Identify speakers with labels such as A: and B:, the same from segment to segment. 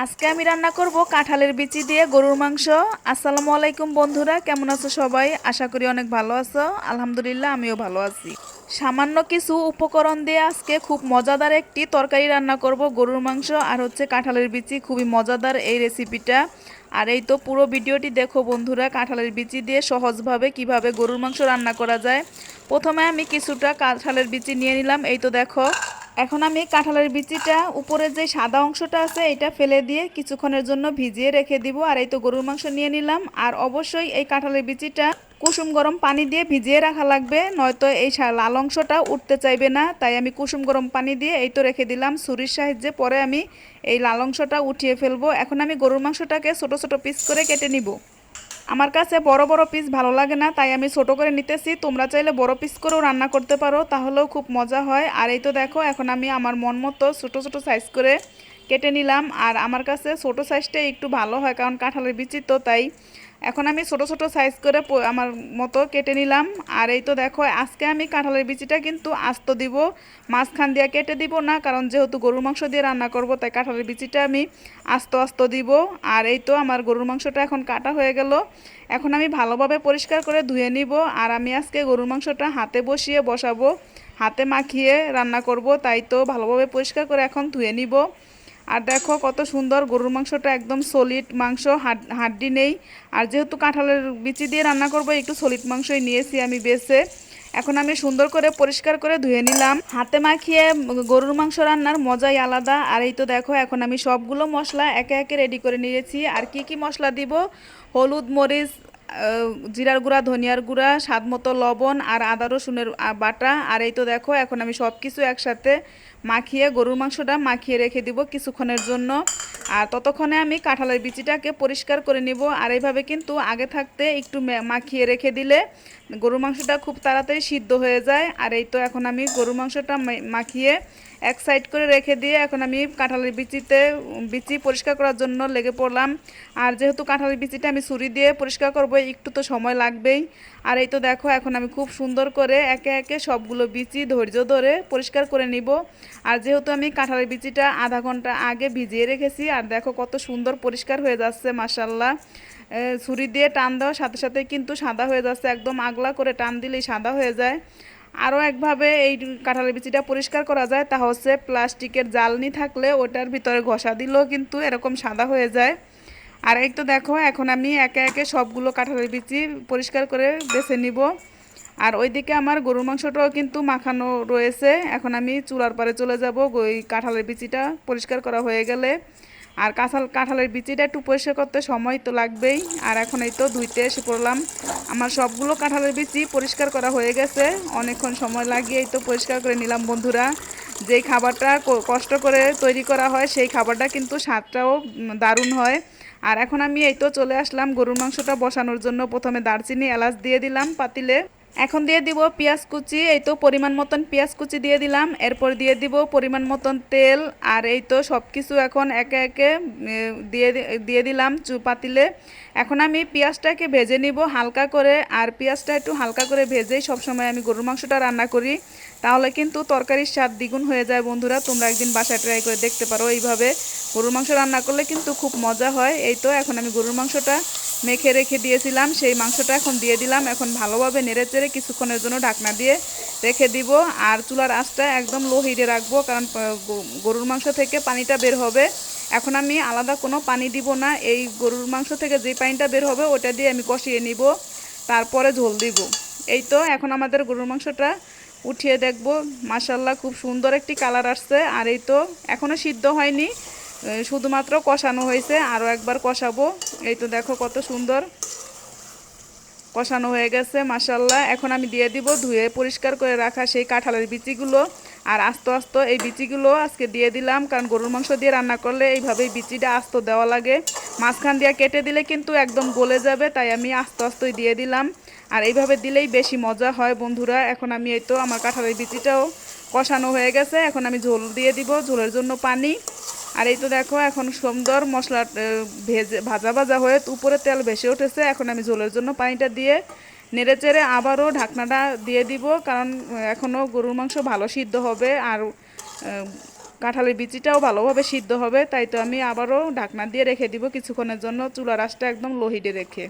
A: আজকে আমি রান্না করব কাঁঠালের বিচি দিয়ে গরুর মাংস। আসসালামু আলাইকুম বন্ধুরা, কেমন আছো সবাই? আশা করি অনেক ভালো আছো। আলহামদুলিল্লাহ, আমিও ভালো আছি। সামান্য কিছু উপকরণ দিয়ে আজকে খুব মজাদার একটি তরকারি রান্না করব, গরুর মাংস আর হচ্ছে কাঁঠালের বিচি। খুবই মজাদার এই রেসিপিটা। আর এই তো পুরো ভিডিওটি দেখো বন্ধুরা, কাঁঠালের বিচি দিয়ে সহজভাবে কিভাবে গরুর মাংস রান্না করা যায়। প্রথমে আমি কিছুটা কাঁঠালের বিচি নিয়ে নিলাম, এই তো দেখো। এখন আমি কাঁঠালের বিচিটা উপরে যে সাদা অংশটা আছে এটা ফেলে দিয়ে কিছুক্ষণের জন্য ভিজিয়ে রেখে দিব। আর এই তো গরুর মাংস নিয়ে নিলাম। আর অবশ্যই এই কাঁঠালের বিচিটা কুসুম গরম পানি দিয়ে ভিজিয়ে রাখা লাগবে, নয়তো এই লাল অংশটা উঠতে চাইবে না। তাই আমি কুসুম গরম পানি দিয়ে এই তো রেখে দিলাম ছুরির সাহায্যে। পরে আমি এই লাল অংশটা উঠিয়ে ফেলবো। এখন আমি গরুর মাংসটাকে ছোট ছোট পিস করে কেটে নিব। আমার কাছে বড় বড় পিস ভালো লাগে না, তাই আমি ছোট করে নিতেছি। তোমরা চাইলে বড় পিস করেও রান্না করতে পারো, তাহলেও খুব মজা হয়। আর এই তো দেখো, এখন আমি আমার মন মতো ছোট ছোট সাইজ করে কেটে নিলাম। আর আমার কাছে ছোট সাইজটাই একটু ভালো হয়, কারণ কাঁঠালের বিচি তো, তাই এখন আমি ছোট ছোট সাইজ করে আমার মতো কেটে নিলাম। আর এই তো দেখো, আজকে আমি কাঁঠালের বিচিটা কিন্তু আস্ত দিব, মাঝখান দিয়ে কেটে দিব না, কারণ যেহেতু গরুর মাংস দিয়ে রান্না করব, তাই কাঁঠালের বিচিটা আমি আস্ত আস্ত দিব। আর এই তো আমার গরুর মাংসটা এখন কাটা হয়ে গেল। এখন আমি ভালোভাবে পরিষ্কার করে ধুয়ে নিব। আর আমি আজকে গরুর মাংসটা হাতে বসাবো, হাতে মাখিয়ে রান্না করব, তাই তো ভালোভাবে পরিষ্কার করে এখন ধুয়ে নিব। আর দেখো কত সুন্দর গরুর মাংসটা, একদম সলিড মাংস, হাড্ডি নেই। আর যেহেতু কাঁঠালের বিচি দিয়ে রান্না করব, একটু সলিড মাংসই নিয়েছি আমি বেছে। এখন আমি সুন্দর করে পরিষ্কার করে ধুয়ে নিলাম। হাতে মাখিয়ে গরুর মাংস রান্নার মজাই আলাদা। আর এই তো দেখো, এখন আমি সবগুলো মশলা একে একে রেডি করে নিয়েছি। আর কি কি মশলা দিব: হলুদ, মরিচ, জিরার গুঁড়া, ধনিয়ার গুঁড়া, স্বাদ মতো লবণ, আর আদা রসুনের বাটা। আর এই তো দেখো, এখন আমি সব কিছু একসাথে মাখিয়ে গরুর মাংসটা মাখিয়ে রেখে দিব কিছুক্ষণের জন্য। আর ততক্ষণে আমি কাঁঠালের বিচিটাকে পরিষ্কার করে নিব। আর এইভাবে কিন্তু আগে থাকতে একটু মাখিয়ে রেখে দিলে গরুর মাংসটা খুব তাড়াতাড়ি সিদ্ধ হয়ে যায়। আর এই তো এখন আমি গরুর মাংসটা মাখিয়ে এক সাইড করে রেখে দিয়ে এখন আমি কাঁঠালের বিচি পরিষ্কার করার জন্য লেগে পড়লাম। আর যেহেতু কাঁঠালের বিচিটা আমি ছুরি দিয়ে পরিষ্কার করব, একটু তো সময় লাগবেই। আর এই তো দেখো, এখন আমি খুব সুন্দর করে একে একে সবগুলো বিচি ধৈর্য ধরে পরিষ্কার করে নিব। আর যেহেতু আমি কাঁঠালের বিচিটা আধা ঘন্টা আগে ভিজিয়ে রেখেছি, আর দেখো কত সুন্দর পরিষ্কার হয়ে যাচ্ছে মাশাল্লাহ। ছুরি দিয়ে টান দেওয়ার সাথে সাথে কিন্তু সাদা হয়ে যাচ্ছে, একদম আগলা করে টান দিলেই সাদা হয়ে যায়। আরও একভাবে এই কাঁঠালের বিচিটা পরিষ্কার করা যায়, তা হচ্ছে প্লাস্টিকের জালনি থাকলে ওটার ভিতরে ঘষা দিলেও কিন্তু এরকম সাদা হয়ে যায়। আর এই তো দেখো, এখন আমি একে একে সবগুলো কাঁঠালের বিচি পরিষ্কার করে বেছে নিব। আর ওইদিকে আমার গরুর মাংসটাও কিন্তু মাখানো রয়েছে। এখন আমি চুলার পারে চলে যাব ওই কাঁঠালের বিচিটা পরিষ্কার করা হয়ে গেলে। আর কাঁঠালের বিচিটা একটু পরিষ্কার করতে সময় তো লাগবেই। আর এখন এই তো ধুইতে এসে পড়লাম। আমার সবগুলো কাঁঠালের বিচি পরিষ্কার করা হয়ে গেছে, অনেকক্ষণ সময় লাগিয়ে এই তো পরিষ্কার করে নিলাম বন্ধুরা। যেই খাবারটা কষ্ট করে তৈরি করা হয়, সেই খাবারটা কিন্তু স্বাদটাও দারুণ হয়। আর এখন আমি এই তো চলে আসলাম গরুর মাংসটা বসানোর জন্য। প্রথমে দারচিনি, এলাচ দিয়ে দিলাম পাতিলে। এখন দিয়ে দিব পেঁয়াজ কুচি, এই তো পরিমাণ মতন পেঁয়াজ কুচি দিয়ে দিলাম। এরপর দিয়ে দিব পরিমাণ মতন তেল। আর এই তো সব কিছু এখন একে একে দিয়ে দিয়ে দিলাম পাতিলে। এখন আমি পেঁয়াজটাকে ভেজে নিব হালকা করে। আর পেঁয়াজটা একটু হালকা করে ভেজেই সবসময় আমি গরুর মাংসটা রান্না করি, তাহলে কিন্তু তরকারির স্বাদ দ্বিগুণ হয়ে যায় বন্ধুরা। তোমরা একদিন বাসায় ট্রাই করে দেখতে পারো, এইভাবে গরুর মাংস রান্না করলে কিন্তু খুব মজা হয়। এই তো এখন আমি গরুর মাংসটা মেখে রেখে দিয়েছিলাম, সেই মাংসটা এখন দিয়ে দিলাম। এখন ভালোভাবে নেড়েচেড়ে কিছুক্ষণের জন্য ঢাকনা দিয়ে রেখে দিব। আর চুলার আঁচটা একদম লো হিটে রাখবো, কারণ গরুর মাংস থেকে পানিটা বের হবে। এখন আমি আলাদা কোনো পানি দিব না, এই গরুর মাংস থেকে যে পানিটা বের হবে ওটা দিয়ে আমি কষিয়ে নিব, তারপরে ঝোল দিব। এই তো এখন আমাদের গরুর মাংসটা উঠিয়ে দেখব, মাশাল্লাহ খুব সুন্দর একটি কালার আসছে। আর এই তো এখনও সিদ্ধ হয়নি, শুধুমাত্র কষানো হয়েছে, আরও একবার কষাবো। এই তো দেখো কত সুন্দর কষানো হয়ে গেছে মাশাল্লাহ। এখন আমি দিয়ে দিব ধুয়ে পরিষ্কার করে রাখা সেই কাঁঠালের বিচিগুলো। আর আস্তে আস্তে এই বিচিগুলো আজকে দিয়ে দিলাম, কারণ গরুর মাংস দিয়ে রান্না করলে এইভাবেই বিচিটা আস্ত দেওয়া লাগে। মাঝখান দিয়ে কেটে দিলে কিন্তু একদম গলে যাবে, তাই আমি আস্তে আস্তেই দিয়ে দিলাম। আর এইভাবে দিলেই বেশি মজা হয় বন্ধুরা। এখন আমি এই তো আমার কাঁঠালের বিচিটাও কষানো হয়ে গেছে, এখন আমি ঝোল দিয়ে দিব, ঝোলের জন্য পানি। আর এই তো দেখো, এখন সুন্দর মশলা ভাজা ভাজা হয়ে উপরে তেল ভেসে উঠেছে। এখন আমি ঝোলের জন্য পানিটা দিয়ে নেড়েচেড়ে আবারও ঢাকনাটা দিয়ে দিব, কারণ এখনও গরুর মাংস ভালো সিদ্ধ হবে। আর কাঁঠালের বিচিটাও ভালোভাবে সিদ্ধ হবে, তাই তো আমি আবারও ঢাকনা দিয়ে রেখে দিব কিছুক্ষণের জন্য, চুলার আঁচটা একদম লো হিটে রেখে।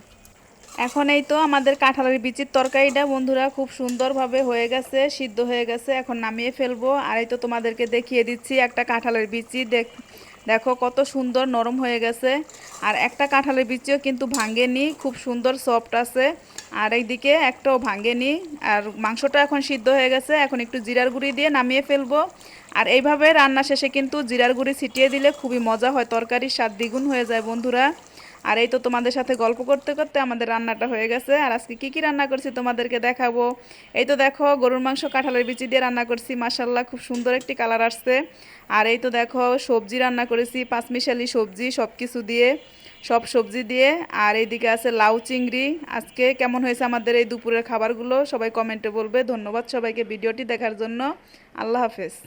A: এখন এই তো আমাদের কাঁঠালের বিচির তরকারিটা বন্ধুরা খুব সুন্দরভাবে হয়ে গেছে, সিদ্ধ হয়ে গেছে। এখন নামিয়ে ফেলবো। আর এই তো তোমাদেরকে দেখিয়ে দিচ্ছি একটা কাঁঠালের বিচি, দেখো কত সুন্দর নরম হয়ে গেছে। আর একটা কাঁঠালের বিচিও কিন্তু ভাঙেনি, খুব সুন্দর সফট আছে। আর এইদিকে একটাও ভাঙেনি। আর মাংসটা এখন সিদ্ধ হয়ে গেছে, এখন একটু জিরার গুঁড়ি দিয়ে নামিয়ে ফেলবো। আর এইভাবে রান্না শেষে কিন্তু জিরার গুঁড়ি ছিটিয়ে দিলে খুবই মজা হয়, তরকারির স্বাদ দ্বিগুণ হয়ে যায় বন্ধুরা। আর এই তো তোমাদের সাথে গল্প করতে করতে আমাদের রান্নাটা হয়ে গেছে। আর আজকে কি কি রান্না করছি তোমাদেরকে দেখাবো। এই তো দেখো গরুর মাংস কাঁঠালের বিচি দিয়ে রান্না করছি, মাশাল্লাহ খুব সুন্দর একটি কালার আসছে। আর এই তো দেখো সবজি রান্না করেছি, পাঁচমিশালি সবজি, সব কিছু দিয়ে, সব সবজি দিয়ে। আর এইদিকে আছে লাউ চিংড়ি। আজকে কেমন হয়েছে আমাদের এই দুপুরের খাবারগুলো সবাই কমেন্টে বলবে। ধন্যবাদ সবাইকে ভিডিওটি দেখার জন্য। আল্লাহ হাফেজ।